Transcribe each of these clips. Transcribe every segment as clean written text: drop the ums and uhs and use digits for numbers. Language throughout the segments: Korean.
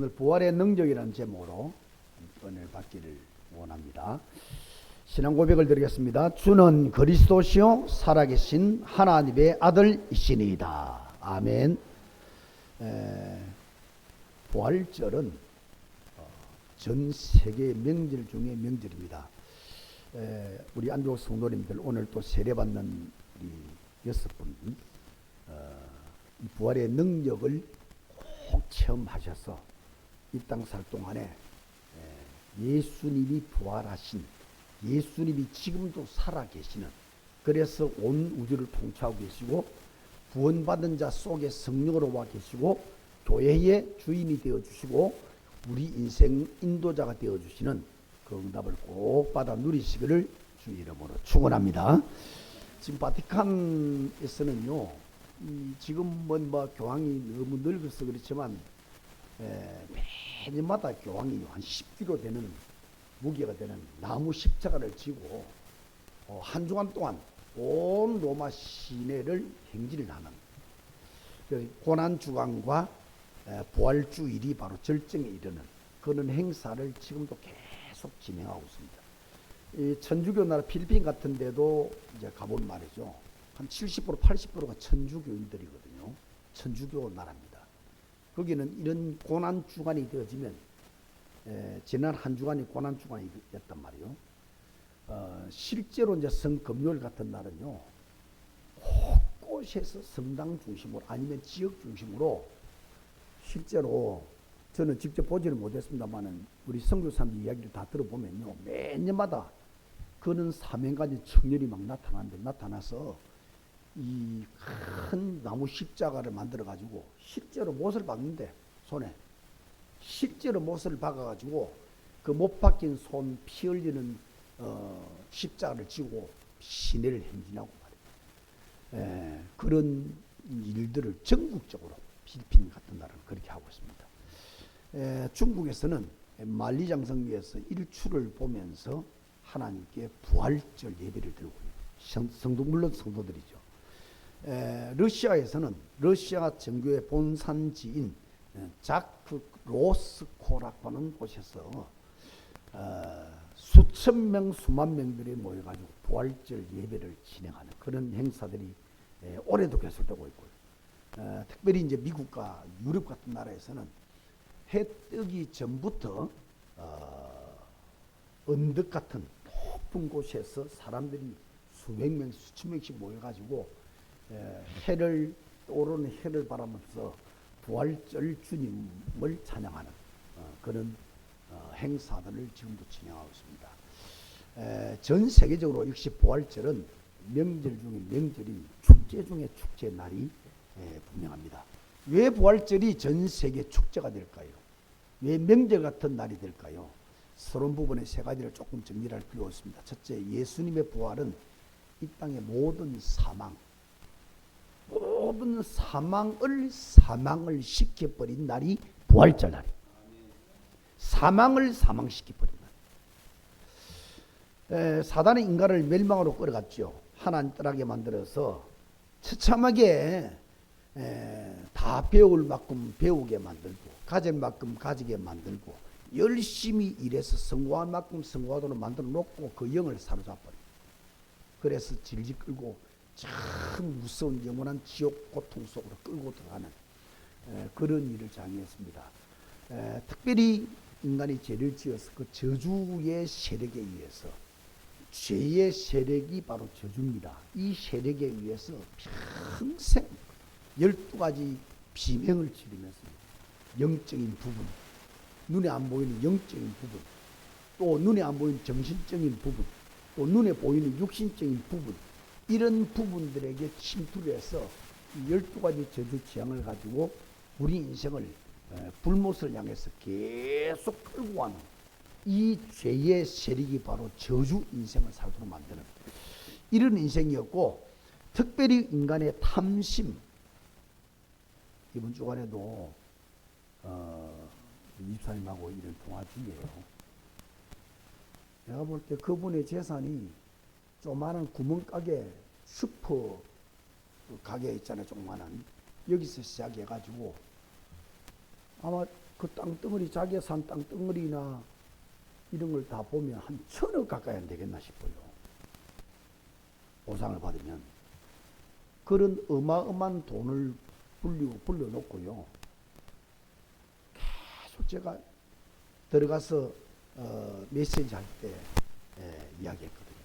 오늘 부활의 능력이라는 제목으로 은혜를 받기를 원합니다. 신앙 고백을 드리겠습니다. 주는 그리스도시요 살아계신 하나님의 아들이시니이다. 아멘. 부활절은 전 세계의 명절 중에 명절입니다. 우리 안동교회 성도님들 오늘 또 세례받는 우리 6분 이 부활의 능력을 꼭 체험하셔서 이 땅 살 동안에 예수님이 부활하신, 예수님이 지금도 살아계시는, 그래서 온 우주를 통치하고 계시고 구원받은 자 속에 성령으로 와 계시고 교회의 주인이 되어주시고 우리 인생 인도자가 되어주시는 그 응답을 꼭 받아 누리시기를 주 이름으로 축원합니다. 지금 바티칸에서는요, 지금은 뭐 교황이 너무 늙어서 그렇지만 매년마다 교황이 한 10kg 되는 무게가 되는 나무 십자가를 지고 한 주간 동안 온 로마 시내를 행진을 하는 고난주간과 부활주일이 바로 절정에 이르는 그런 행사를 지금도 계속 진행하고 있습니다. 이 천주교 나라 필리핀 같은 데도 이제 가본 말이죠. 한 70% 80%가 천주교인들이거든요. 천주교 나라입니다. 거기는 이런 고난주간이 되어지면 지난 한 주간이 고난주간이었단 말이에요. 실제로 이제 성금요일 같은 날은요, 곳곳에서 성당 중심으로 아니면 지역 중심으로 실제로 저는 직접 보지는 못했습니다만은 우리 선교사님들 이야기를 다 들어보면요, 매년마다 그는 사명가진 청년이 막 나타나서 이 큰 나무 십자가를 만들어 가지고 실제로 못을 박는데 손에 실제로 못을 박아가지고 그 못 박힌 손 피 흘리는 십자가를 지고 시내를 행진하고 말이에요. 그런 일들을 전국적으로 필리핀 같은 나라는 그렇게 하고 있습니다. 중국에서는 만리장성리에서 일출을 보면서 하나님께 부활절 예배를 드리고 성도, 물론 성도들이죠. 러시아에서는 러시아 정교의 본산지인 자크 로스코라고 하는 곳에서 수천 명 수만 명들이 모여가지고 부활절 예배를 진행하는 그런 행사들이 올해도 계속되고 있고요. 특별히 이제 미국과 유럽 같은 나라에서는 해 뜨기 전부터 언덕 같은 높은 곳에서 사람들이 수백 명, 수천 명씩 모여가지고 해를 오르는 해를 바라보면서 부활절 주님을 찬양하는 그런 행사들을 지금도 진행하고 있습니다. 전 세계적으로 역시 부활절은 명절 중에 명절인 축제 중에 축제 날이 분명합니다. 왜 부활절이 전 세계 축제가 될까요? 왜 명절 같은 날이 될까요? 서론 부분의 세 가지를 조금 정리할 필요가 있습니다. 첫째, 예수님의 부활은 이 땅의 모든 사망을 시켜버린 날이 부활절 날이에요. 사망을 사망시켜버린 날. 사단의 인간을 멸망으로 끌어갔죠. 하나님 떠나게 만들어서 처참하게 다 배울 만큼 배우게 만들고 가질 만큼 가지게 만들고 열심히 일해서 성공할 만큼 성공하도록 만들어 놓고 그 영을 사로잡아버려요. 그래서 질질 끌고 참 무서운 영원한 지옥 고통 속으로 끌고 들어가는 그런 일을 장애했습니다. 특별히 인간이 죄를 지어서 그 저주의 세력에 의해서, 죄의 세력이 바로 저주입니다. 이 세력에 의해서 평생 12가지 비명을 치르면서 영적인 부분, 눈에 안 보이는 영적인 부분, 또 눈에 안 보이는 정신적인 부분, 또 눈에 보이는 육신적인 부분, 이런 부분들에게 침투를 해서 12가지 저주 지향을 가지고 우리 인생을 불못을 향해서 계속 끌고 가는 이 죄의 세력이 바로 저주 인생을 살도록 만드는 이런 인생이었고, 특별히 인간의 탐심, 이번 주간에도 입사님하고 이런 통화 중이에요. 내가 볼 때 그분의 재산이 조그마한 구멍가게 슈퍼 가게 있잖아요. 조그마한 여기서 시작해가지고 아마 그 땅덩어리, 자기가 산 땅덩어리나 이런 걸 다 보면 한 1,000억 가까이 안 되겠나 싶어요. 보상을 받으면. 그런 어마어마한 돈을 불려놓고요. 계속 제가 들어가서 메시지 할 때 이야기했거든요.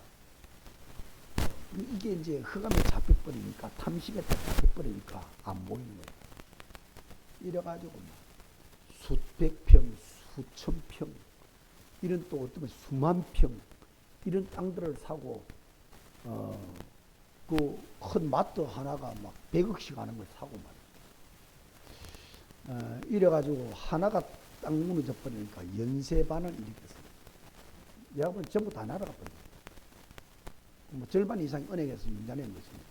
이게 이제 흑암에 잡혀버리니까, 탐심에 잡혀버리니까 안 보이는 거예요. 이래가지고 수백 평, 수천 평, 이런 또 어떤 수만 평, 이런 땅들을 사고, 그 큰 마트 하나가 막 100억씩 하는 걸 사고 말이에요. 이래가지고 하나가 땅 무너져 버리니까 연쇄반을 일으켰어요. 여러분 전부 다 날아가 버려요. 뭐 절반 이상이 은행에서 문제낸 것입니다.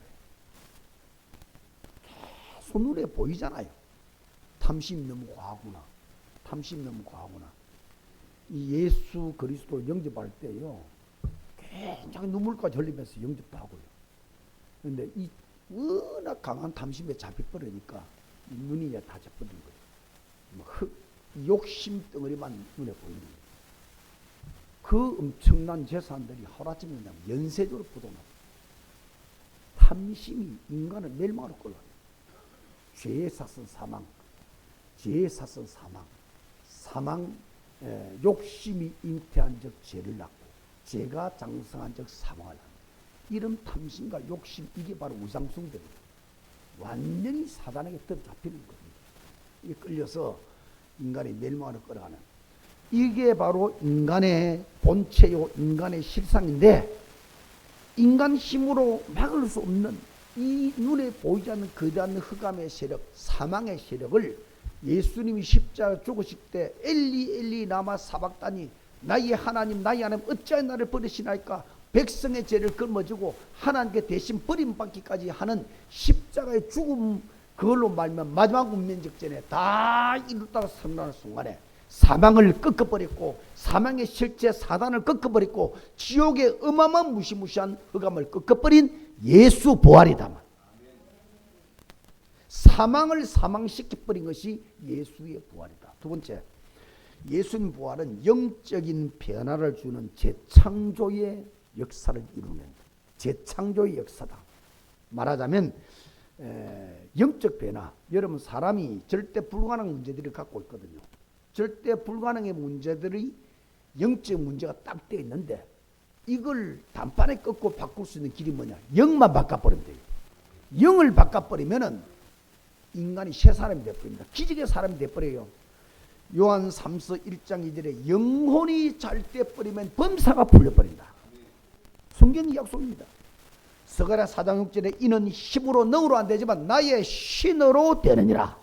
계속 눈에 보이잖아요. 탐심 너무 과하구나. 탐심 너무 과하구나. 이 예수 그리스도를 영접할 때요, 굉장히 눈물까지 흘리면서 영접도 하고요. 그런데 이 워낙 강한 탐심에 잡혀버리니까 눈이 다 젖버린 거예요. 욕심 덩어리만 눈에 보이는 거예요. 그 엄청난 재산들이 하루아침에 그냥 연쇄적으로 부동합니다. 탐심이 인간을 멸망으로 끌어가요. 죄의 삭은 사망, 죄의 삭은 사망, 욕심이 잉태한 적 죄를 낳고, 죄가 장성한 적 사망을 합니다. 이런 탐심과 욕심, 이게 바로 우상숭배입니다. 완전히 사단에게 들어잡히는 겁니다. 이게 끌려서 인간이 멸망으로 끌어가는, 이게 바로 인간의 본체요, 인간의 실상인데, 인간 힘으로 막을 수 없는 이 눈에 보이지 않는 거대한 흑암의 세력, 사망의 세력을 예수님이 십자가 죽으실 때 엘리 엘리 라마 사박다니, 나의 하나님 어찌하여 나를 버리시나이까, 백성의 죄를 걸머지고 하나님께 대신 버림받기까지 하는 십자가의 죽음, 그걸로 말면 마지막 운명적전에 다 이루다가 선언하는 순간에 사망을 꺾어버렸고, 사망의 실체 사단을 꺾어버렸고, 지옥의 어마어마한 무시무시한 흑암을 꺾어버린 예수 부활이다. 사망을 사망시켜버린 것이 예수의 부활이다. 두 번째, 예수님 부활은 영적인 변화를 주는 재창조의 역사를 이루는, 재창조의 역사다. 말하자면 영적 변화, 여러분 사람이 절대 불가능한 문제들을 갖고 있거든요. 절대 불가능의 문제들이 영적 문제가 딱 되어 있는데, 이걸 단판에 꺾고 바꿀 수 있는 길이 뭐냐? 영만 바꿔버리면 돼요. 영을 바꿔버리면은 인간이 새 사람이 되어버립니다. 기적의 사람이 되어버려요. 요한 3서 1장 2절에 영혼이 잘 되어버리면 범사가 풀려버린다. 성경의 약속입니다. 스가랴 4장 6절에 이는 힘으로 능으로 안 되지만 나의 신으로 되느니라.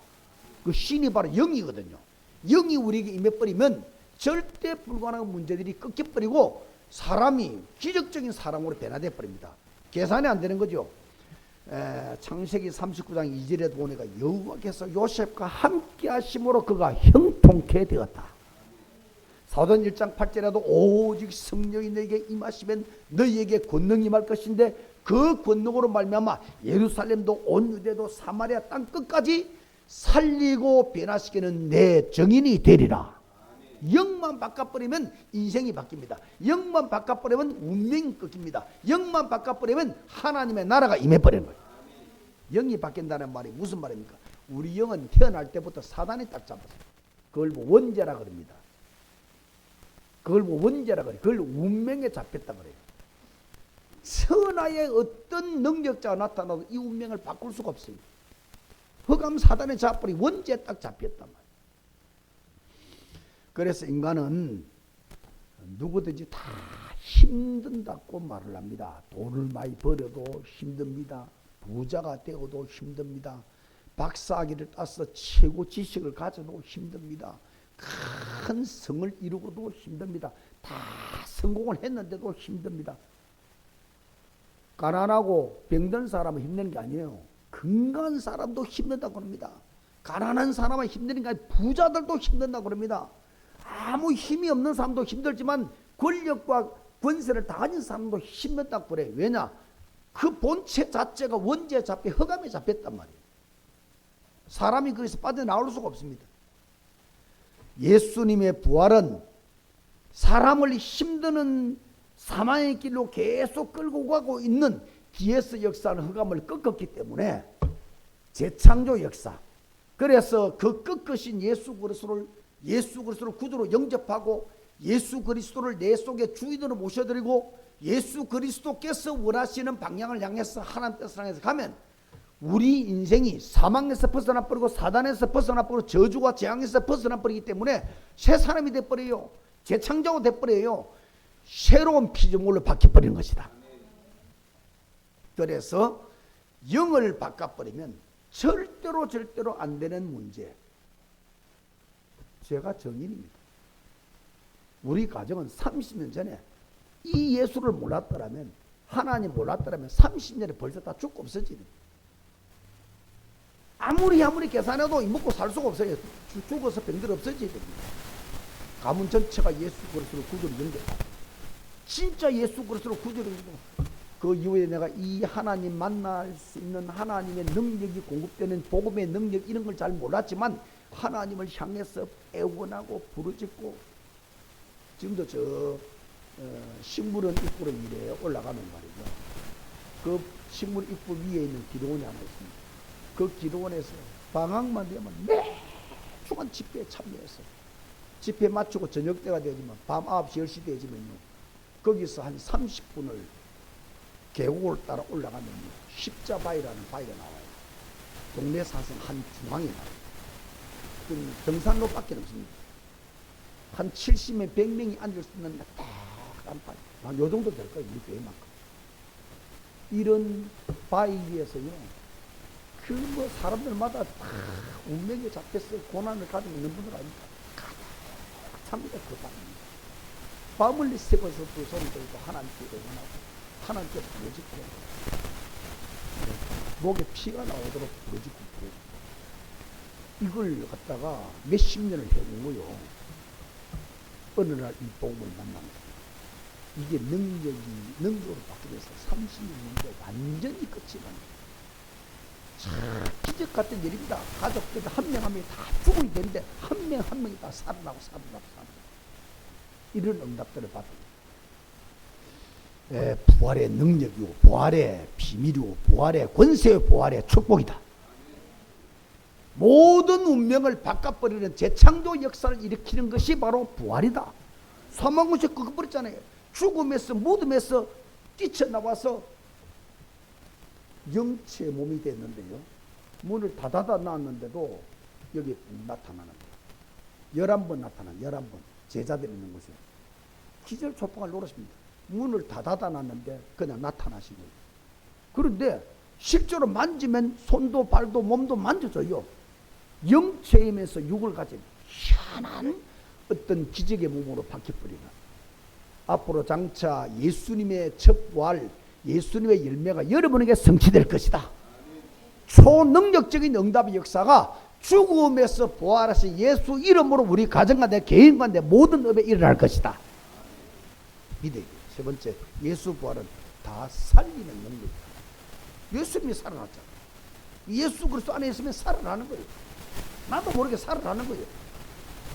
그 신이 바로 영이거든요. 영이 우리에게 임해버리면 절대 불가능한 문제들이 꺾여버리고 사람이 기적적인 사람으로 변화되어 버립니다. 계산이 안 되는 거죠. 창세기 39장 2절에 보니까 여호와께서 요셉과 함께 하심으로 그가 형통케 되었다. 사도전 1장 8절에도 오직 성령이 너에게 임하시면 너희에게 권능이 임할 것인데 그 권능으로 말미암아 예루살렘도 온 유대도 사마리아 땅 끝까지 살리고 변화시키는 내 정인이 되리라. 영만 바꿔버리면 인생이 바뀝니다. 영만 바꿔버리면 운명이 꺾입니다. 영만 바꿔버리면 하나님의 나라가 임해버리는 거예요. 영이 바뀐다는 말이 무슨 말입니까? 우리 영은 태어날 때부터 사단이 딱 잡았어요. 그걸 뭐 원죄라 그럽니다. 그걸 뭐 원죄라 그래요. 그걸 운명에 잡혔다 그래요. 천하의 어떤 능력자가 나타나도 이 운명을 바꿀 수가 없어요. 흑암 사단에 잡아버리 원죄에 딱 잡혔단 말이에요. 그래서 인간은 누구든지 다 힘든다고 말을 합니다. 돈을 많이 벌어도 힘듭니다. 부자가 되어도 힘듭니다. 박사학위를 따서 최고 지식을 가져도 힘듭니다. 큰 성을 이루고도 힘듭니다. 다 성공을 했는데도 힘듭니다. 가난하고 병든 사람은 힘든 게 아니에요. 건강한 사람도 힘든다고 합니다. 가난한 사람은 힘드는 게 아니라 부자들도 힘든다고 합니다. 아무 힘이 없는 사람도 힘들지만 권력과 권세를 다 가진 사람도 힘들다고 그래요. 왜냐? 그 본체 자체가 원죄에 잡혀 흑암에 잡혔단 말이에요. 사람이 거기서 빠져나올 수가 없습니다. 예수님의 부활은 사람을 힘드는 사망의 길로 계속 끌고 가고 있는 뒤에서 역사하는 흑암을 꺾었기 때문에 재창조 역사. 그래서 그 꺾으신 예수 그리스도를 구주로 영접하고 예수 그리스도를 내 속에 주인으로 모셔드리고 예수 그리스도께서 원하시는 방향을 향해서 하나님 뜻을 향해서 가면 우리 인생이 사망에서 벗어나 버리고 사단에서 벗어나 버리고 저주와 재앙에서 벗어나 버리기 때문에 새 사람이 돼버려요. 재창조가 돼버려요. 새로운 피조물로 바뀌어버리는 것이다. 그래서 영을 바꿔버리면 절대로 안 되는 문제. 제가 정인입니다. 우리 가정은 30년 전에 이 예수를 몰랐더라면, 하나님 몰랐더라면 30년에 벌써 다 죽고 없어지는. 아무리 계산해도 먹고 살 수가 없어요. 죽어서 병들 없어져야 됩니다. 가문 전체가 예수 그리스도를 구주로 영접하고 진짜 예수 그리스도를 구주로 영접하고 그 이후에 내가 이 하나님 만날 수 있는 하나님의 능력이 공급되는 복음의 능력 이런 걸 잘 몰랐지만 하나님을 향해서 애원하고 부르짖고 지금도 저 식물원 입구로 이래 올라가면 말이죠. 그 식물 입구 위에 있는 기도원이 하나 있습니다. 그 기도원에서 방학만 되면 매주간 집회에 참여해서 집회 마치고 저녁 때가 되지만 밤 9시 10시 되지만요. 거기서 한 30분을 계곡을 따라 올라가면 십자바위라는 바위가 나와요. 동네 사선 한 중앙에 나와요. 그 등산로밖에 없습니다. 한 70명, 100명이 앉을 수 있는 딱한 바위. 한 요 정도 될 거예요. 우리 교회만큼. 이런 바위 위에서요. 그 뭐 사람들마다 다 운명에 잡혀서 고난을 가지고 있는 분들 아닙니까? 참니다 그 밤입니다. 밤을 새워서 그 소리 들고 하나님께 응원하고 하나님께 부르짖고 목에 피가 나오도록 부르짖고 이걸 갖다가 몇십 년을 해오고요. 어느 날 이 복음을 만납니다. 이게 능력으로 바뀌면서 30년 완전히 끝이 납니다. 참 기적 같은 일입니다. 가족들 한 명 한 명이 다 죽어야 되는데 한 명 한 명이 다 살아나고 이런 응답들을 받은 부활의 능력이고 부활의 비밀이고 부활의 권세의 부활의 축복이다. 모든 운명을 바꿔버리는 재창조 역사를 일으키는 것이 바로 부활이다. 사망을 꺾어버렸잖아요. 죽음에서 무덤에서 뛰쳐나와서 영체의 몸이 됐는데요. 문을 닫아 놨는데도 여기 나타나는 거예요. 11번 나타나는 11번 제자들이 있는 곳에 기절초풍을 노렸습니다. 문을 닫아 놨는데 그냥 나타나신 거예요. 그런데 실제로 만지면 손도 발도 몸도 만져져요. 영체임에서 육을 가진 희한한 어떤 기적의 몸으로 바뀌어버리는 앞으로 장차 예수님의 첫 부활 예수님의 열매가 여러분에게 성취될 것이다. 초능력적인 응답의 역사가 죽음에서 부활하신 예수 이름으로 우리 가정과 내 개인과 내 모든 업에 일어날 것이다. 믿어야 돼요. 세 번째, 예수 부활은 다 살리는 능력이다. 예수님이 살아났잖아. 예수 그리스도 안에 있으면 살아나는 거예요. 나도 모르게 살아나는 거예요.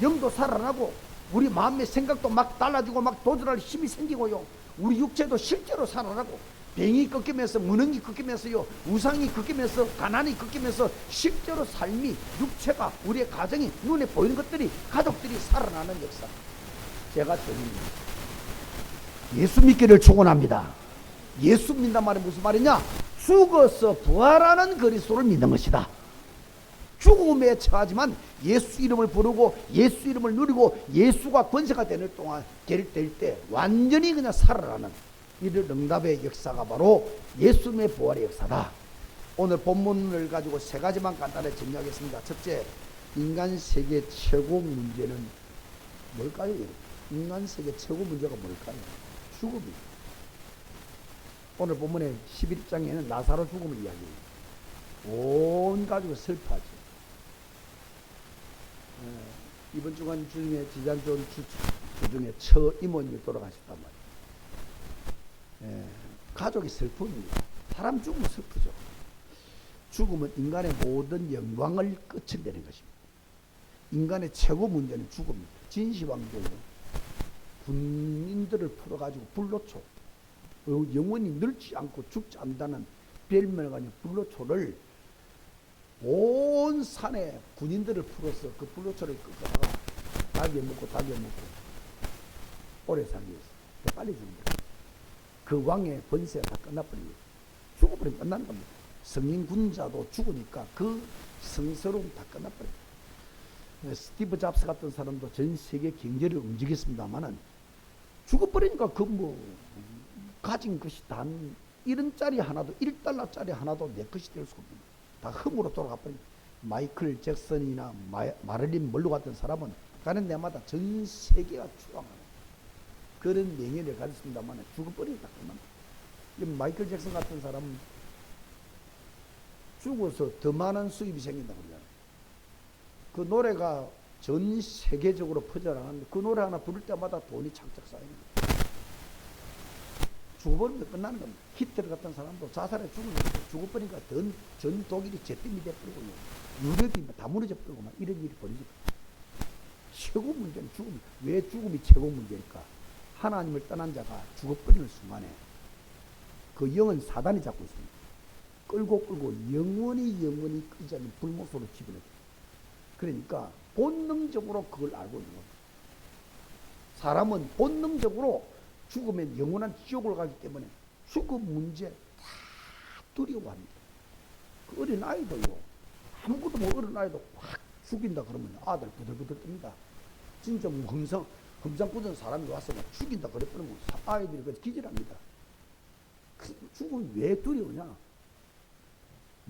영도 살아나고 우리 마음의 생각도 막 달라지고 막 도전할 힘이 생기고요. 우리 육체도 실제로 살아나고 병이 꺾이면서 무능이 꺾이면서요. 우상이 꺾이면서 가난이 꺾이면서 실제로 삶이 육체가 우리의 가정이 눈에 보이는 것들이 가족들이 살아나는 역사. 제가 드립니다. 예수 믿기를 축원합니다. 예수 믿는단 말이 무슨 말이냐? 죽어서 부활하는 그리스도를 믿는 것이다. 죽음에 처하지만 예수 이름을 부르고 예수 이름을 누리고 예수가 권세가 되는 동안 될 때 완전히 그냥 살아나는 이런 응답의 역사가 바로 예수님의 부활의 역사다. 오늘 본문을 가지고 세 가지만 간단히 정리하겠습니다. 첫째, 인간 세계 최고 문제는 뭘까요? 인간 세계 최고 문제가 뭘까요? 죽음이에요. 오늘 본문의 11장에는 나사로 죽음을 이야기해요. 온 가족을 슬퍼하죠. 이번 주간 중에 지난주 중에 처 이모님이 돌아가셨단 말이에요. 가족이 슬픕니다. 사람 죽으면 슬프죠. 죽음은 인간의 모든 영광을 끝을 내는 것입니다. 인간의 최고 문제는 죽음입니다. 진시황조예요. 군인들을 풀어가지고 불로초, 영원히 늙지 않고 죽지 않다는 별명을 가진 불로초를 온 산에 군인들을 풀어서 그 불로초를 끄다가 닭에 먹고 오래 살기 위해서 빨리 죽는다. 그 왕의 번세가 다 끝나버립니다. 죽어버리면 끝나는 겁니다. 성인 군자도 죽으니까 그 성스러움 다 끝나버립니다. 스티브 잡스 같은 사람도 전 세계 경제를 움직였습니다만은 죽어버리니까 가진 것이 단 1원짜리 하나도 1달러짜리 하나도 내 것이 될 수가 없습니다. 다 흠으로 돌아가 버립니다. 마이클 잭슨이나 마릴린 먼로 같은 사람은 가는 데마다 전 세계가 추앙하는 그런 명예를 가졌습니다만 죽어버리니까 끝납니다. 마이클 잭슨 같은 사람은 죽어서 더 많은 수입이 생긴다고 그러잖아요. 그 노래가 전 세계적으로 퍼져나가는데 그 노래 하나 부를 때마다 돈이 착착 쌓이는 거예요. 죽어버리면 끝나는 겁니다. 히틀러 같은 사람도 자살에 죽어버리니까 전 독일이 제땜이 돼버리고 유럽이 다 무너져 버리고 이런 일이 벌어지고. 최고 문제는 죽음. 왜 죽음이 최고 문제일까? 하나님을 떠난 자가 죽어버리는 순간에 그 영은 사단이 잡고 있습니다. 끌고 영원히 끄지 않는 불못으로 집어넣어요. 그러니까 본능적으로 그걸 알고 있는 겁니다. 사람은 본능적으로 죽으면 영원한 지옥을 가기 때문에 죽음 문제 다 두려워합니다. 그 어린아이도요. 아무것도 못 어린아이도 확 죽인다 그러면 아들 부들부들 뜹니다. 진짜 험상궂은 사람이 와서 막 죽인다 그랬더니 아이들이 그 기절합니다. 죽음이 왜 두려우냐?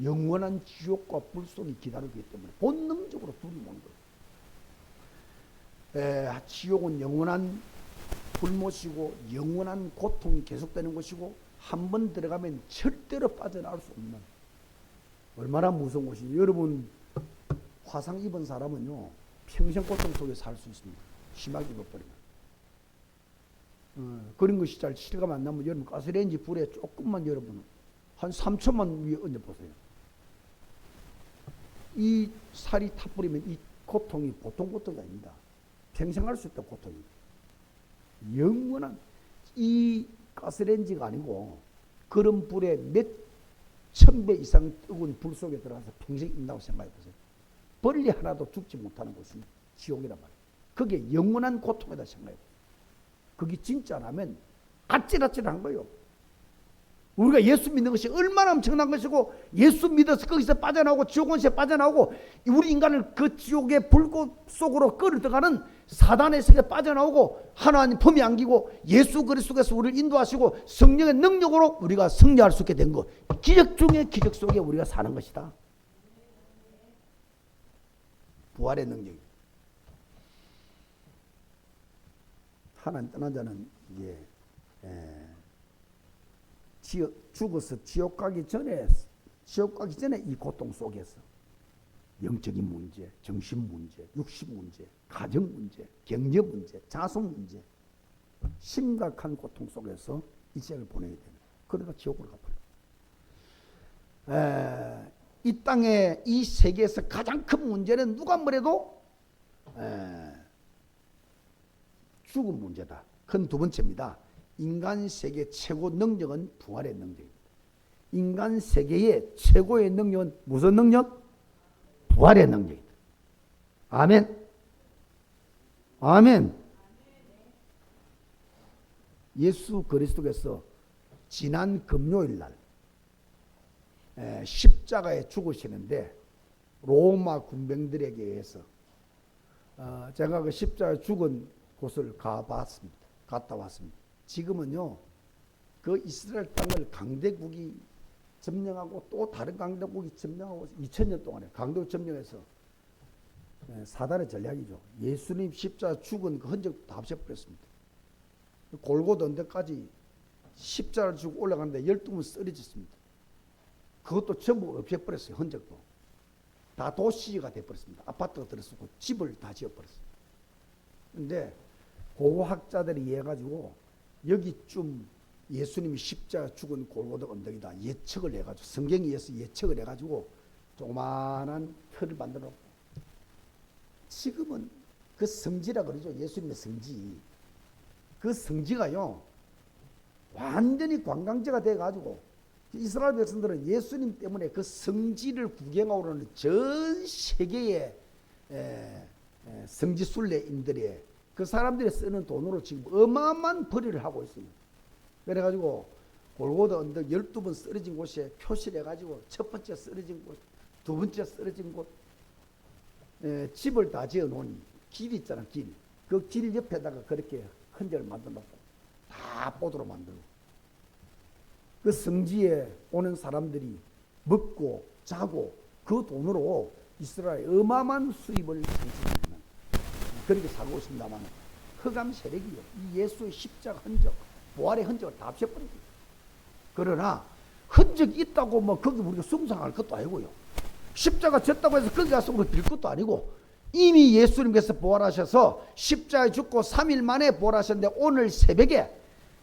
영원한 지옥과 불속이 기다리기 때문에 본능적으로 두려워하는 거예요. 지옥은 영원한 불못이고 영원한 고통이 계속되는 것이고 한 번 들어가면 절대로 빠져나올 수 없는 얼마나 무서운 것이니. 여러분 화상 입은 사람은요 평생 고통 속에 살 수 있습니다. 심하게 입어버리면. 그런 것이 잘 실감 안 나면 여러분 가스레인지 불에 조금만 여러분 한 3초만 위에 얹어보세요. 이 살이 타버리면 이 고통이 보통 고통이 아닙니다. 평생 할 수 있다 고통이. 영원한 이 가스레인지가 아니고 그런 불에 몇 천 배 이상 뜨거운 불 속에 들어가서 평생 있다고 생각해 보세요. 벌레 하나도 죽지 못하는 곳이 지옥이란 말이에요. 그게 영원한 고통이다 생각해 보세요. 그게 진짜라면 아찔아찔한 거예요. 우리가 예수 믿는 것이 얼마나 엄청난 것이고 예수 믿어서 거기서 빠져나오고 지옥원시에 빠져나오고 우리 인간을 그 지옥의 불꽃 속으로 끌어들어가는 사단의 세계에 빠져나오고 하나님 품에 안기고 예수 그리스도께서 우리를 인도하시고 성령의 능력으로 우리가 승리할 수 있게 된 것. 기적 중에 기적 속에 우리가 사는 것이다. 부활의 능력입니다. 하나님 떠난 자는 이게 죽어서 지옥 가기 전에 이 고통 속에서 영적인 문제, 정신 문제, 육신 문제, 가정 문제, 경제 문제, 자손 문제, 심각한 고통 속에서 이 생을 보내게 되는. 그러다 지옥으로 가버려요. 이 땅에 이 세계에서 가장 큰 문제는 누가 뭐래도 죽음 문제다. 큰 두 번째입니다. 인간 세계 최고 능력은 부활의 능력입니다. 인간 세계의 최고의 능력은 무슨 능력? 부활의 능력입니다. 아멘. 아멘. 예수 그리스도께서 지난 금요일 날 십자가에 죽으시는데 로마 군병들에게 의해서 제가 그 십자가에 죽은 곳을 갔다 왔습니다. 지금은요, 그 이스라엘 땅을 강대국이 점령하고 또 다른 강대국이 점령하고 2000년 동안에 강대국 점령해서 사단의 전략이죠. 예수님 십자가 죽은 그 흔적 다 없애버렸습니다. 골고다 언덕까지 십자가를 지고 올라가는데 12문 쓰러졌습니다. 그것도 전부 없애버렸어요. 흔적도. 다 도시가 돼버렸습니다. 아파트가 들어서고 집을 다 지어버렸어요. 그런데 고고학자들이 이해해가지고 여기쯤 예수님이 십자가 죽은 골고다 언덕이다 예측을 해가지고 성경에 의해서 예측을 해가지고 조그마한 틀을 만들어 놓고 지금은 그 성지라 그러죠. 예수님의 성지. 그 성지가요, 완전히 관광지가 돼가지고 이스라엘 백성들은 예수님 때문에 그 성지를 구경하고는 전 세계의 성지 순례인들이 그 사람들이 쓰는 돈으로 지금 어마어마한 벌이를 하고 있습니다. 그래가지고 골고다 언덕 12번 쓰러진 곳에 표시를 해가지고 첫 번째 쓰러진 곳, 두 번째 쓰러진 곳, 집을 다 지어 놓은 길 있잖아, 길. 그 길 옆에다가 그렇게 흔적을 만들어 놓고 다 보도로 만들고 그 성지에 오는 사람들이 먹고 자고 그 돈으로 이스라엘 어마어마한 수입을 창출하는 그렇게 살고 있습니다만 흑암 세력이요, 이 예수의 십자가 흔적, 부활의 흔적을 다 합쳐버립니다. 그러나 흔적이 있다고 뭐 거기 우리가 숭상할 것도 아니고요, 십자가 졌다고 해서 거기 가서 우리 빌 것도 아니고, 이미 예수님께서 부활하셔서 십자가에 죽고 3일 만에 부활하셨는데 오늘 새벽에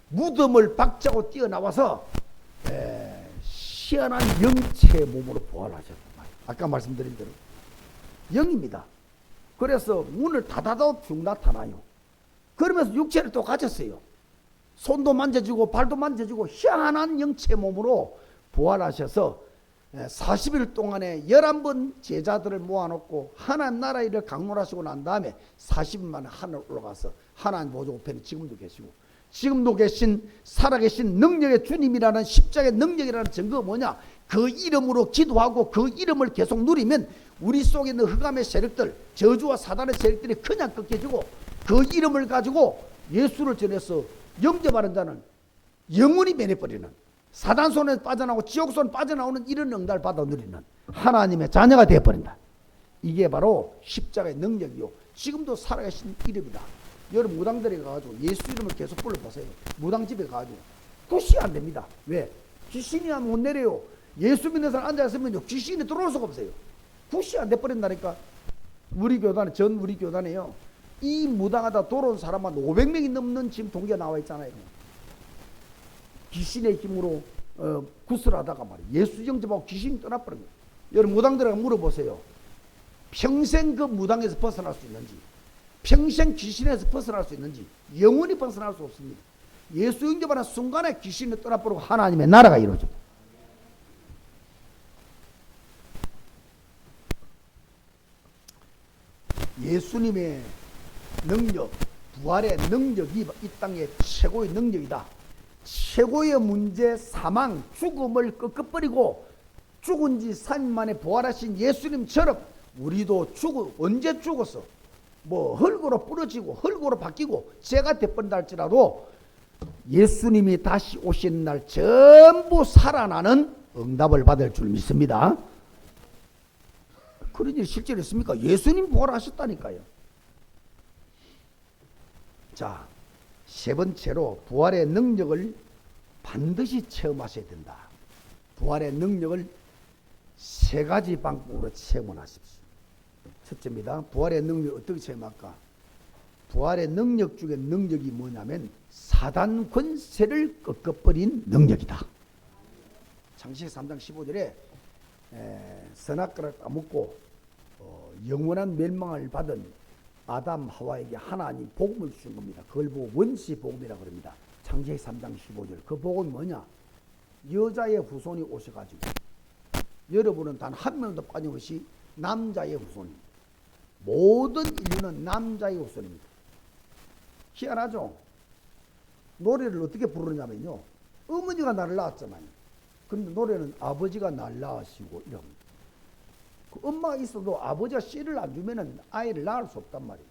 무덤을 박차고 뛰어나와서 희한한 영체의 몸으로 부활하셨단 말이에요. 아까 말씀드린 대로 영입니다. 그래서 문을 닫아도 쭉 나타나요. 그러면서 육체를 또 가졌어요. 손도 만져주고 발도 만져주고 희한한 영체의 몸으로 부활하셔서 40일 동안에 11번 제자들을 모아놓고 하나님 나라 일을 강론하시고 난 다음에 40일 만에 하늘 올라가서 하나님 보좌 우편에 지금도 계시고, 지금도 계신 살아계신 능력의 주님이라는 십자가의 능력이라는 증거가 뭐냐, 그 이름으로 기도하고 그 이름을 계속 누리면 우리 속에 있는 흑암의 세력들, 저주와 사단의 세력들이 그냥 꺾여지고 그 이름을 가지고 예수를 전해서 영접하는 자는 영원히 면해버리는, 사단 손에 빠져나오고 지옥 손에 빠져나오는 이런 응답을 받아 누리는 하나님의 자녀가 되어버린다. 이게 바로 십자가의 능력이요, 지금도 살아계신 이름이다. 여러분 무당들에 가가지고 예수 이름을 계속 불러보세요. 무당집에 가가지고 굿이 안 됩니다. 왜? 귀신이 못 내려요. 예수 믿는 사람 앉아있으면 귀신이 들어올 수가 없어요. 굿이 안 돼버린다니까. 우리 교단에, 전 우리 교단에요, 이 무당하다 돌아온 사람만 500명이 넘는 지금 동기가 나와 있잖아요. 귀신의 힘으로 굿을 하다가 말이에요, 예수 영접하고 귀신이 떠나버린 거예요. 여러분 무당들에게 물어보세요. 평생 그 무당에서 벗어날 수 있는지, 평생 귀신에서 벗어날 수 있는지. 영원히 벗어날 수 없습니다. 예수 영접하는 순간에 귀신이 떠나버리고 하나님의 나라가 이루어집니다. 예수님의 능력, 부활의 능력이 이 땅의 최고의 능력이다. 최고의 문제, 사망, 죽음을 꺾어버리고 죽은 지 3일 만에 부활하신 예수님처럼 우리도 언제 죽었어? 뭐 흙으로 부러지고 흙으로 바뀌고 죄가 돼버린다 할지라도 예수님이 다시 오신 날 전부 살아나는 응답을 받을 줄 믿습니다. 그런 일이 실제로 있습니까? 예수님 부활하셨다니까요. 자, 세 번째로 부활의 능력을 반드시 체험하셔야 된다. 부활의 능력을 세 가지 방법으로 체험을 하십시오. 첫째입니다. 부활의 능력을 어떻게 체험할까? 부활의 능력 중에 능력이 뭐냐면 사단 권세를 꺾어버린 능력이다. 창세기 3장 15절에 선악과를 따먹고 영원한 멸망을 받은 아담 하와에게 하나님 복음을 주신 겁니다. 그걸 보고 원시 복음이라고 합니다. 창세기 3장 15절. 그 복음이 뭐냐? 여자의 후손이 오셔가지고 여러분은 단 한 명도 빠짐없이 남자의 후손입니다. 모든 인류는 남자의 후손입니다. 희한하죠? 노래를 어떻게 부르냐면요, 어머니가 나를 낳았잖아요. 그런데 노래는 아버지가 날 낳으시고 이럽니다. 그 엄마가 있어도 아버지가 씨를 안 주면은 아이를 낳을 수 없단 말이에요.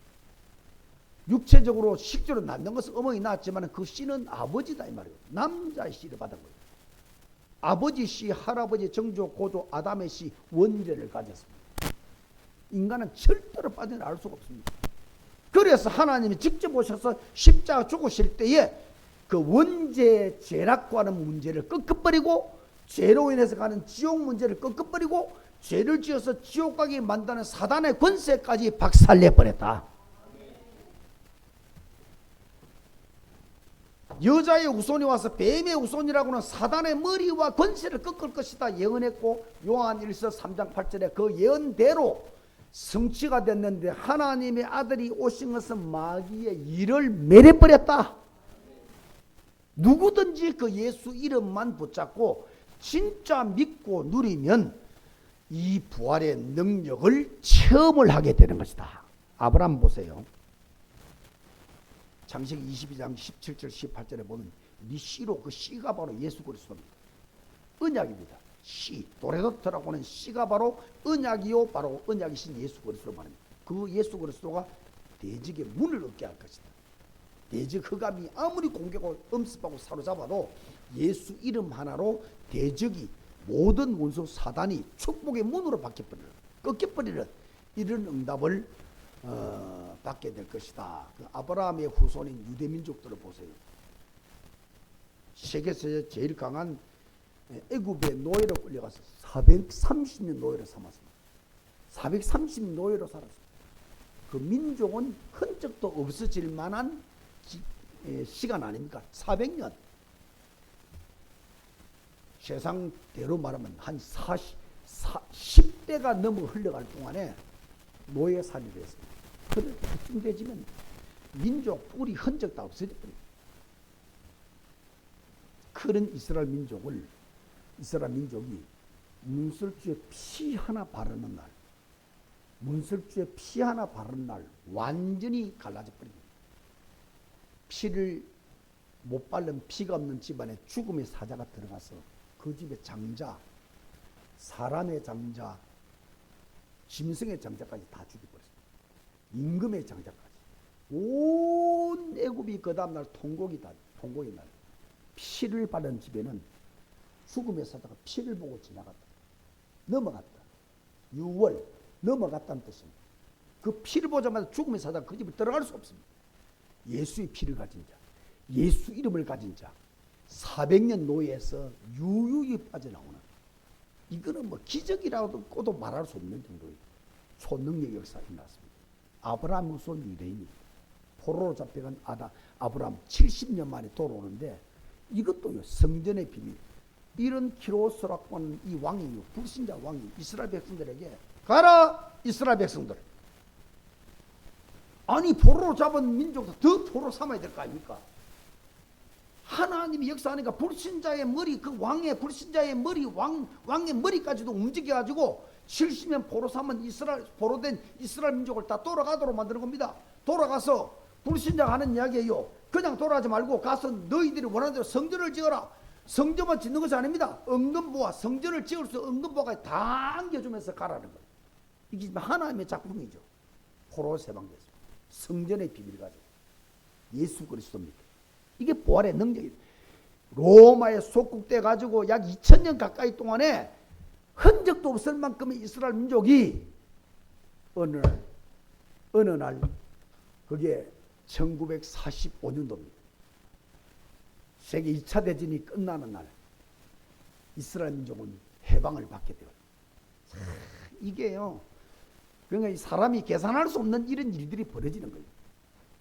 육체적으로 실제로 낳는 것은 어머니 낳았지만 그 씨는 아버지다 이 말이에요. 남자의 씨를 받은 거예요. 아버지 씨, 할아버지, 정조, 고조, 아담의 씨, 원죄를 가졌습니다. 인간은 절대로 빠져나갈 수가 없습니다. 그래서 하나님이 직접 오셔서 십자가 죽으실 때에 그 원죄 죄락과는 문제를 꺾어버리고 죄로 인해서 가는 지옥 문제를 꺾어버리고 죄를 지어서 지옥 가게 만드는 사단의 권세까지 박살내버렸다. 여자의 후손이 와서 뱀의 후손이라고는 사단의 머리와 권세를 꺾을 것이다 예언했고, 요한 1서 3장 8절에 그 예언대로 성취가 됐는데 하나님의 아들이 오신 것은 마귀의 일을 멸해버렸다. 누구든지 그 예수 이름만 붙잡고 진짜 믿고 누리면 이 부활의 능력을 체험을 하게 되는 것이다. 아브라함 보세요. 창세기 22장 17절 18절에 보면 네 씨로, 그 씨가 바로 예수 그리스도입니다. 언약입니다. 씨, 도레도트라고는 씨가 바로 언약이요, 바로 언약이신 예수 그리스도 말입니다. 그 예수 그리스도가 대적의 문을 얻게 할 것이다. 대적 흑암이 아무리 공격하고 엄습하고 사로잡아도 예수 이름 하나로 대적이, 모든 원수 사단이 축복의 문으로 바뀌어버리는, 꺾여버리는 이런 응답을 받게 될 것이다. 그 아브라함의 후손인 유대민족들을 보세요. 세계에서 제일 강한 애굽의 노예로 끌려가서 430년 노예로 삼았습니다. 430년 노예로 살았습니다. 그 민족은 흔적도 없어질 만한 시간 아닙니까? 400년. 세상대로 말하면 한 10대가 넘어 흘러갈 동안에 노예살이를 했습니다. 그런데 그쯤 되지면 민족 뿌리 흔적 다 없어져버립니다. 그런 이스라엘 민족이 문설주에 피 하나 바르는 날, 문설주에 피 하나 바르는 날 완전히 갈라져 버립니다. 피를 못 바른 피가 없는 집안에 죽음의 사자가 들어가서 그 집의 장자, 사람의 장자, 짐승의 장자까지 다 죽여버렸습니다. 임금의 장자까지. 온 애굽이 그 다음날 통곡의 날. 피를 바른 집에는 죽음의 사자가 피를 보고 지나갔다. 넘어갔다. 6월 넘어갔다는 뜻입니다. 그 피를 보자마자 죽음의 사자가 그 집에 들어갈 수 없습니다. 예수의 피를 가진 자, 예수 이름을 가진 자, 400년 노예에서 유유히 빠져나오는, 이거는 뭐 기적이라고도 말할 수 없는 정도의 초능력 역사가 일어났습니다. 아브라함 후손 유대인이 포로로 잡혀간 아브라함 70년 만에 돌아오는데, 이것도요 성전의 비밀. 이런 키로스라고는 이 왕이요, 불신자 왕이 이스라엘 백성들에게, 가라 이스라엘 백성들, 아니 포로로 잡은 민족도 더 포로 삼아야 될 거 아닙니까? 하나님이 역사하니까 불신자의 머리, 그 왕의 불신자의 머리, 왕의 머리까지도 움직여가지고 70년 포로 삼은 포로된 이스라엘 민족을 다 돌아가도록 만드는 겁니다. 돌아가서 불신자가 하는 이야기예요. 그냥 돌아가지 말고 가서 너희들이 원하는 대로 성전을 지어라. 성전만 짓는 것이 아닙니다. 은근보화, 성전을 지을 수 은근보화까지 다 안겨주면서 가라는 거예요. 이게 하나님의 작품이죠. 포로 해방됐습니다. 성전의 비밀 가지고 예수 그리스도입니다. 이게 부활의 능력이에요. 로마에 속국돼 가지고 약 2000년 가까이 동안에 흔적도 없을 만큼의 이스라엘 민족이 어느 날 그게 1945년도입니다. 세계 2차 대전이 끝나는 날 이스라엘 민족은 해방을 받게 되어요. 이게요, 그러니까 사람이 계산할 수 없는 이런 일들이 벌어지는 거예요.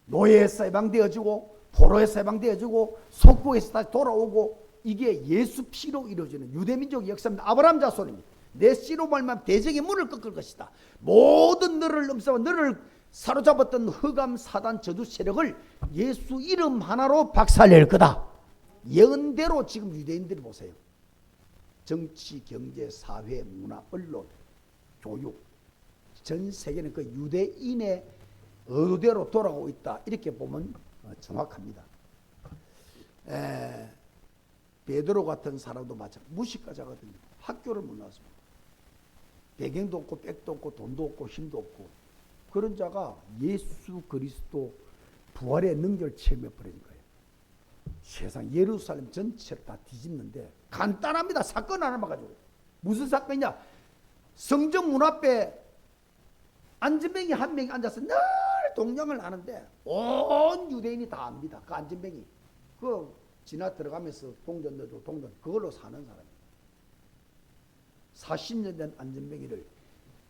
노예에서 해방되어지고 포로에서 해방되어지고 속국에서 다시 돌아오고, 이게 예수 피로 이루어지는 유대민족의 역사입니다. 아브라함 자손입니다. 내 씨로 말면 대적의 문을 꺾을 것이다. 모든 너를 엄습하고 너를 사로잡았던 흑암 사단 저주 세력을 예수 이름 하나로 박살낼 거다. 예언대로 지금 유대인들이 보세요. 정치, 경제, 사회, 문화, 언론, 교육, 전 세계는 그 유대인의 의도대로 돌아가고 있다. 이렇게 보면 정확합니다. 베드로 같은 사람도 마찬가지, 무식까지 하거든요. 학교를 못 나왔습니다. 배경도 없고 백도 없고 돈도 없고 힘도 없고, 그런 자가 예수 그리스도 부활의 능력을 체험해버린 거예요. 세상 예루살렘 전체를 다 뒤집는데 간단합니다. 사건 하나만 가지고. 무슨 사건이냐? 성전 문 앞에 안전뱅이 한 명이 앉아서 늘 동냥을 하는데 온 유대인이 다 압니다. 그 안전뱅이. 그 지나 들어가면서 동전 넣어줘, 동전. 그걸로 사는 사람이에요. 40년 된 안전뱅이를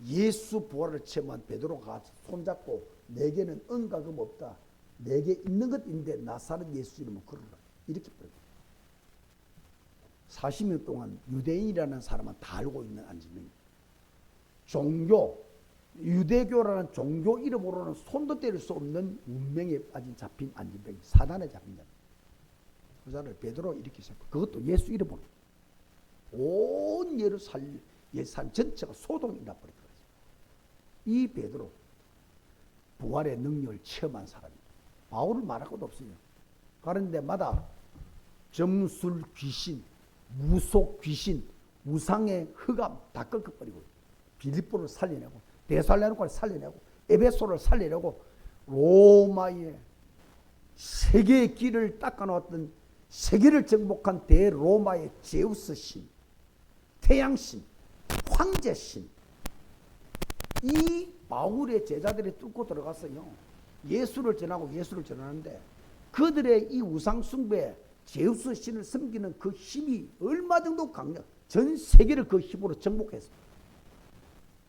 예수 부활을 체험한 베드로가 손잡고, 내게는 은과금 없다. 내게 있는 것 있는데 나사렛 예수 이름을 걸어라. 이렇게 부릅니다. 40년 동안 유대인이라는 사람은 다 알고 있는 안전뱅이. 종교, 유대교라는 종교 이름으로는 손도 뗄 수 없는 운명에 빠진 잡힌 안진뱅이, 사단에 잡힌 자입니다. 그 자를 베드로 이렇게 시작하고, 그것도 예수 이름으로 온 예루살렘 전체가 소동이 나버리더라고요. 이 베드로 부활의 능력을 체험한 사람입니다. 바울을 말할 것도 없어요. 가는 데마다 점술 귀신, 무속 귀신, 우상의 흑암 다 꺾어버리고, 빌립보를 살려내고, 데살로니가를 살려내고, 에베소를 살려내고, 로마의 세계의 길을 닦아놓았던, 세계를 정복한 대로마의 제우스 신, 태양신, 황제신, 이 바울의 제자들이 뚫고 들어갔어요. 예수를 전하고 예수를 전하는데, 그들의 이 우상 숭배, 제우스 신을 섬기는 그 힘이 얼마 정도 강력, 전 세계를 그 힘으로 정복했습니다.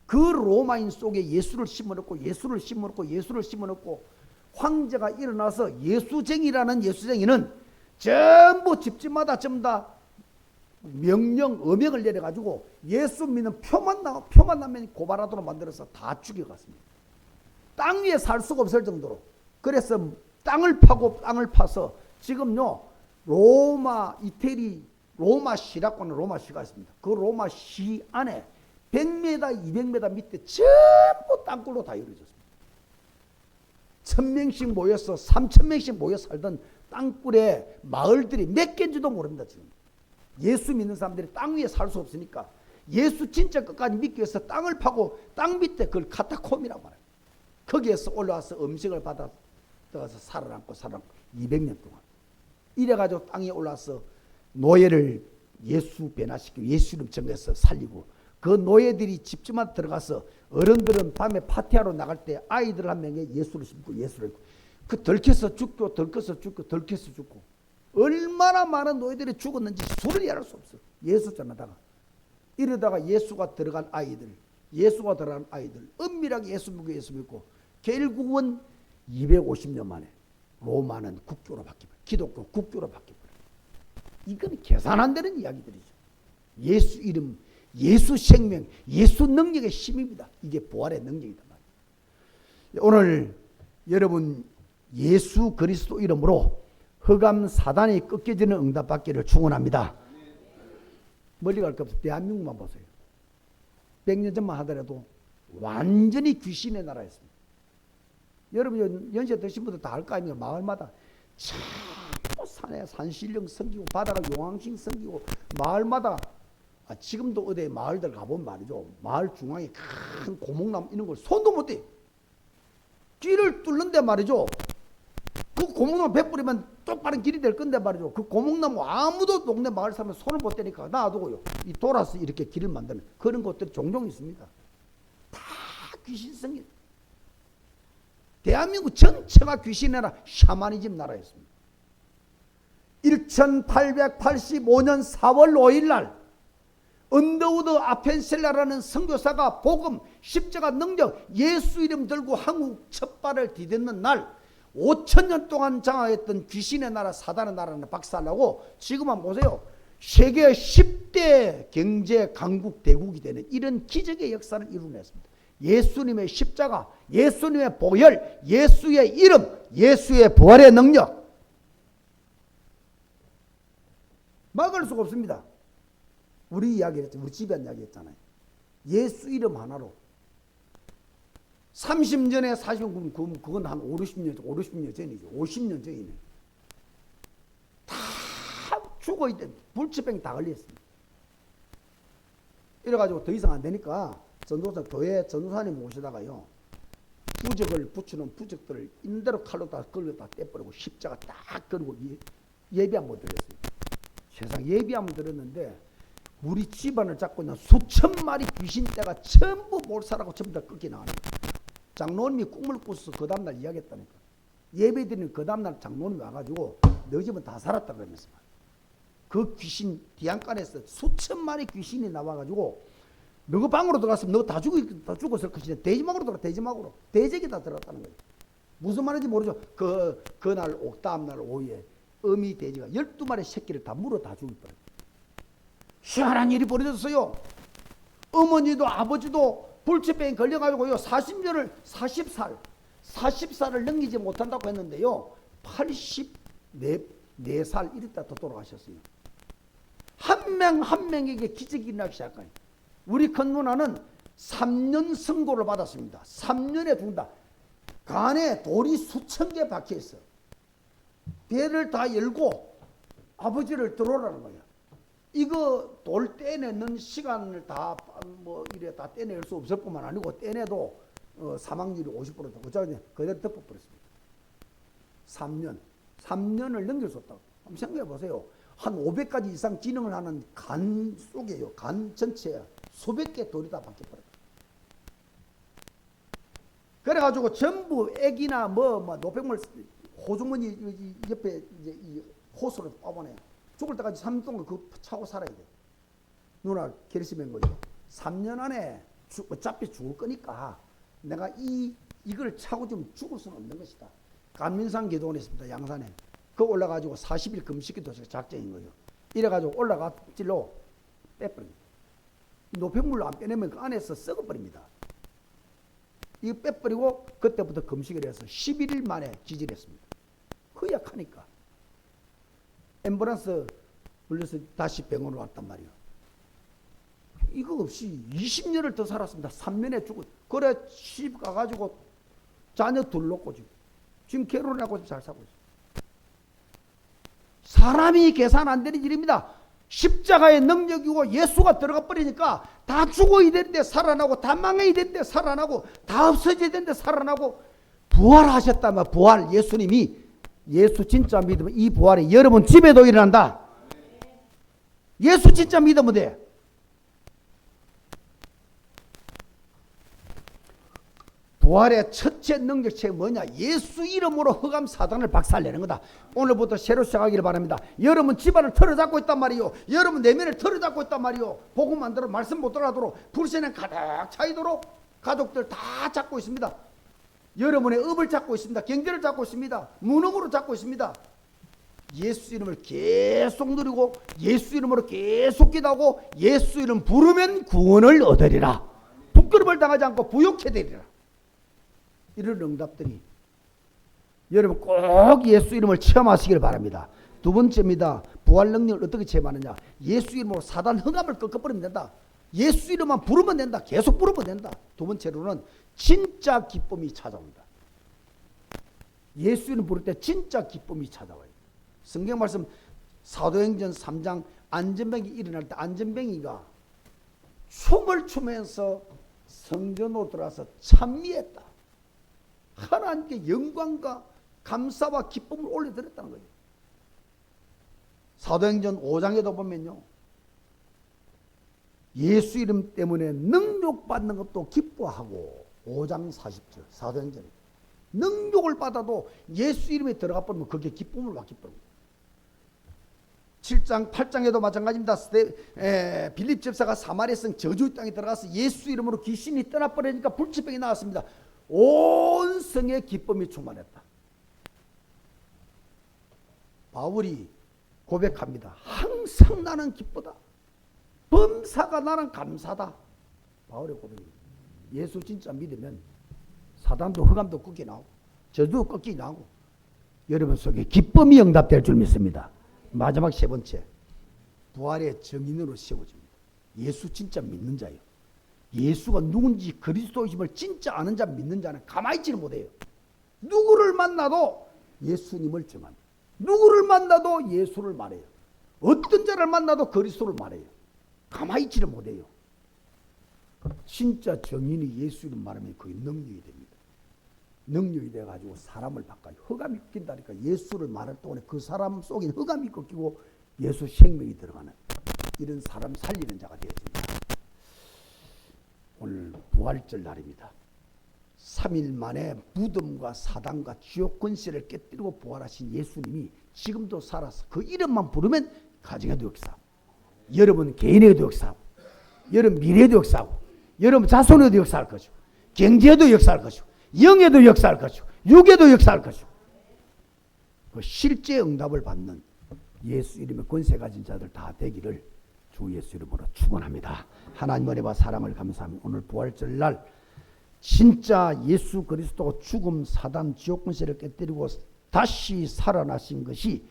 그 로마인 속에 예수를 심어넣고, 예수를 심어넣고, 예수를 심어넣고, 황제가 일어나서 예수쟁이라는 예수쟁이는 전부 집집마다 전부 다 어명을 내려가지고 예수 믿는 표만 나면 고발하도록 만들어서 다 죽여갔습니다. 땅 위에 살 수가 없을 정도로. 그래서 땅을 파서 지금요, 로마, 이태리, 로마시라고 하는 로마시가 있습니다. 그 로마시 안에 100m, 200m 밑에 전부 땅굴로 다 이루어졌습니다. 1000명씩 모여서 3000명씩 모여 살던 땅굴에 마을들이 몇 개인지도 모릅니다. 지금 예수 믿는 사람들이 땅 위에 살 수 없으니까 예수 진짜 끝까지 믿기 위해서 땅을 파고 땅 밑에 그걸 카타콤이라고 말해요. 거기에서 올라와서 음식을 받아서 살아남고 200년 동안 이래가지고 땅에 올라와서 노예를 예수 변화시키고 예수 이름 정해서 살리고, 그 노예들이 집집마다 들어가서 어른들은 밤에 파티하러 나갈 때 아이들 한 명에 예수를 심고 예수를 입고, 그 덜켜서 죽고 덜켜서 죽고 덜켜서 죽고, 얼마나 많은 노예들이 죽었는지 수를 예할 수 없어. 예수 전하다가 이러다가 예수가 들어간 아이들, 은밀하게 예수 믿고 결국은 250년 만에 로마는 국교로 바뀌어버려. 기독교 국교로 바뀌어버려. 이건 계산 안 되는 이야기들이죠. 예수 이름, 예수 생명, 예수 능력의 힘입니다. 이게 부활의 능력이다 말이에요. 오늘 여러분 예수 그리스도 이름으로 흑암 사단이 꺾여지는 응답받기를 축원합니다. 멀리 갈 것 없어요. 대한민국만 보세요. 100년 전만 하더라도 완전히 귀신의 나라였습니다. 여러분 연세 드신 분들 다 알 거 아닙니까? 마을마다 전부 산에 산신령 섬기고 바다가 용왕신 섬기고, 마을마다 지금도 어디 마을들 가보면 말이죠, 마을 중앙에 큰 고목나무 이런 걸 손도 못 대. 길을 뚫는데 말이죠, 그 고목나무 베뿌리면 똑바른 길이 될 건데 말이죠, 그 고목나무 아무도 동네 마을 사람은 손을 못 대니까 놔두고요, 이 돌아서 이렇게 길을 만드는 그런 것들이 종종 있습니다. 다 귀신 성인. 대한민국 전체가 귀신의 나라, 샤머니즘 나라였습니다. 1885년 4월 5일 날 언더우드 아펜셀라라는 선교사가 복음, 십자가 능력, 예수 이름 들고 한국 첫 발을 디뎠는 날 5,000년 동안 장악했던 귀신의 나라, 사단의 나라는 박살나고 지금 한번 보세요. 세계 10대 경제 강국 대국이 되는 이런 기적의 역사를 이루어냈습니다. 예수님의 십자가, 예수님의 보혈, 예수의 이름, 예수의 부활의 능력, 막을 수가 없습니다. 우리 이야기했죠. 우리 집안 이야기했잖아요. 예수 이름 하나로 30년에 40년, 그건 한 50년 전이죠. 50년 전이네. 다 죽어있던 불치병이 다 걸렸습니다. 이래가지고 더 이상 안 되니까 전도사 교회 전도사님 모시다가요, 부적을 붙여놓은 부적들을 인대로 칼로 다 걸려 다 떼버리고 십자가 딱 걸고 예비 한번 드렸어요. 세상 예비 한번 드렸는데 우리 집안을 잡고 있는 수천 마리 귀신떼가 전부 몰살하고 전부 다 꺾여 나가는 거예요. 장로님이 꿈을 꾸서 그 다음날 이야기했다니까. 예배 드리는 그 다음날 장로님이 와가지고 너 집은 다 살았다 그러면서 그 귀신 디안간에서 수천 마리 귀신이 나와가지고 너 방으로 들어갔으면 너 다 죽었을 것이냐. 대지막으로 들어가. 대적이 다 들어갔다는 거예요. 무슨 말인지 모르죠. 그날 다음날 오후에 어미 돼지가 12마리 새끼를 다 물어 다 죽였더라고요. 희한한 일이 벌어졌어요. 어머니도 아버지도 불치병에 걸려가지고요 40살을 넘기지 못한다고 했는데요 84살 이랬다 또 돌아가셨어요. 한 명 한 명에게 기적이 일어나기 시작해요. 우리 큰 누나는 3년 선고를 받았습니다. 3년에 죽는다. 간에 돌이 수천 개 박혀 있어. 배를 다 열고 아버지를 들어오라는 거야. 이거 돌 떼내는 시간을 다 뭐 이래 다 떼낼 수 없을 뿐만 아니고 떼내도 사망률이 50%다. 어쩌면 그대로 덮어버렸습니다. 3년을 넘길 수 없다고. 한번 생각해 보세요. 한 500가지 이상 기능을 하는 간 속에요. 간 전체에 수백 개 돌이 다 박혀버렸다. 그래가지고 전부 애기나 노폐물 호주머니 옆에 이제 이 호수를 뽑아내요. 죽을 때까지 3년 동안 그거 차고 살아야 돼. 누나 결심한 거죠. 3년 안에 어차피 죽을 거니까 내가 이걸 차고 좀 죽을 수는 없는 것이다. 간민상 기도원에 있습니다. 양산에. 그 올라가지고 40일 금식기도 작정인 거예요. 이래가지고 올라갔질로 빼버립니다. 노폐물로 안 빼내면 그 안에서 썩어버립니다. 이거 빼버리고 그때부터 금식을 해서 11일 만에 지질했습니다. 허약하니까. 앰뷸런스 불려서 다시 병원으로 왔단 말이에요. 이거 없이 20년을 더 살았습니다. 3년에 죽고. 그래 집 가가지고 자녀 둘 놓고 지금 결혼하고 잘 살고 있어요. 사람이 계산 안 되는 일입니다. 십자가의 능력이고 예수가 들어가 버리니까 다 죽어야 되는데 살아나고 다 망해야 되는데 살아나고 다 없어져야 되는데 살아나고 부활하셨다면 부활 예수님이 예수 진짜 믿으면 이 부활이 여러분 집에도 일어난다. 예수 진짜 믿으면 돼. 부활의 첫째 능력체가 뭐냐? 예수 이름으로 흑암 사단을 박살내는 거다. 오늘부터 새로 시작하기를 바랍니다. 여러분 집안을 틀어잡고 있단 말이요. 여러분 내면을 틀어잡고 있단 말이요. 복음 안 들어 말씀 못 들어가도록 불신은 가득 차이도록 가족들 다 잡고 있습니다. 여러분의 업을 잡고 있습니다. 경제를 잡고 있습니다. 무능으로 잡고 있습니다. 예수 이름을 계속 누리고 예수 이름으로 계속 기도하고 예수 이름 부르면 구원을 얻으리라. 부끄러움을 당하지 않고 부욕해 되리라. 이런 응답들이 여러분 꼭 예수 이름을 체험하시길 바랍니다. 두 번째입니다. 부활 능력을 어떻게 체험하느냐? 예수 이름으로 사단 흑암을 꺾어버리면 된다. 예수 이름만 부르면 된다. 계속 부르면 된다. 두 번째로는 진짜 기쁨이 찾아온다. 예수 이름 부를 때 진짜 기쁨이 찾아와요. 성경 말씀 사도행전 3장 안전병이 일어날 때 안전병이가 춤을 추면서 성전으로 들어와서 찬미했다. 하나님께 영광과 감사와 기쁨을 올려드렸다는 거예요. 사도행전 5장에도 보면요. 예수 이름 때문에 능력받는 것도 기뻐하고 5장 40절 사도행전에 능력을 받아도 예수 이름에 들어가 버리면 그게 기쁨을 받기 때문에 7장 8장에도 마찬가지입니다. 빌립 집사가 사마리아 성 저주의 땅에 들어가서 예수 이름으로 귀신이 떠나버리니까 불치병이 나왔습니다. 온 성에 기쁨이 충만했다. 바울이 고백합니다. 항상 나는 기쁘다. 범사가 나는 감사다. 바울의 고백입니다. 예수 진짜 믿으면 사단도 흑암도 꺾이 나오고 저주도 꺾이 나오고 여러분 속에 기쁨이 응답될 줄 믿습니다. 마지막 세 번째, 부활의 증인으로 세워집니다. 예수 진짜 믿는 자예요. 예수가 누군지 그리스도이심을 진짜 아는 자 믿는 자는 가만히 있지는 못해요. 누구를 만나도 예수님을 증합니다. 누구를 만나도 예수를 말해요. 어떤 자를 만나도 그리스도를 말해요. 가만히 있지는 못해요. 진짜 정인이 예수 이름 말하면 그게 능력이 됩니다. 능력이 돼가지고 사람을 바꿔요. 흑암이 꺾인다니까 예수를 말할 동안에 그 사람 속에 흑암이 꺾이고 예수 생명이 들어가는 이런 사람 살리는 자가 되어집니다. 오늘 부활절 날입니다. 3일 만에 무덤과 사단과 지옥 권세를 깨뜨리고 부활하신 예수님이 지금도 살아서 그 이름만 부르면 가정에도 역사하고 여러분 개인에도 역사하고 여러분 미래에도 역사하고 여러분 자손에도 역사할 것이고 경제에도 역사할 것이고 영에도 역사할 것이고 육에도 역사할 것이고 그 실제 응답을 받는 예수 이름의 권세 가진 자들 다 되기를 주 예수 이름으로 축원합니다. 하나님 은혜와 사랑을 감사하며 오늘 부활절 날 진짜 예수 그리스도 죽음 사단 지옥 권세를 깨뜨리고 다시 살아나신 것이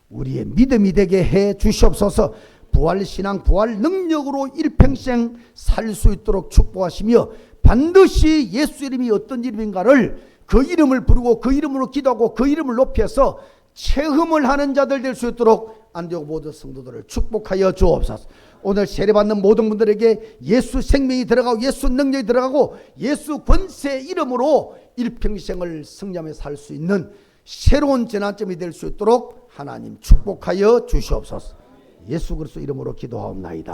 우리의 믿음이 되게 해 주시옵소서. 부활신앙 부활 능력으로 일평생 살 수 있도록 축복하시며 반드시 예수 이름이 어떤 이름인가를 그 이름을 부르고 그 이름으로 기도하고 그 이름을 높여서 체험을 하는 자들 될 수 있도록 안디옥 모든 성도들을 축복하여 주옵소서. 오늘 세례받는 모든 분들에게 예수 생명이 들어가고 예수 능력이 들어가고 예수 권세 이름으로 일평생을 승리하며 살 수 있는 새로운 전환점이 될 수 있도록 하나님 축복하여 주시옵소서. 예수 그리스도 이름으로 기도하옵나이다.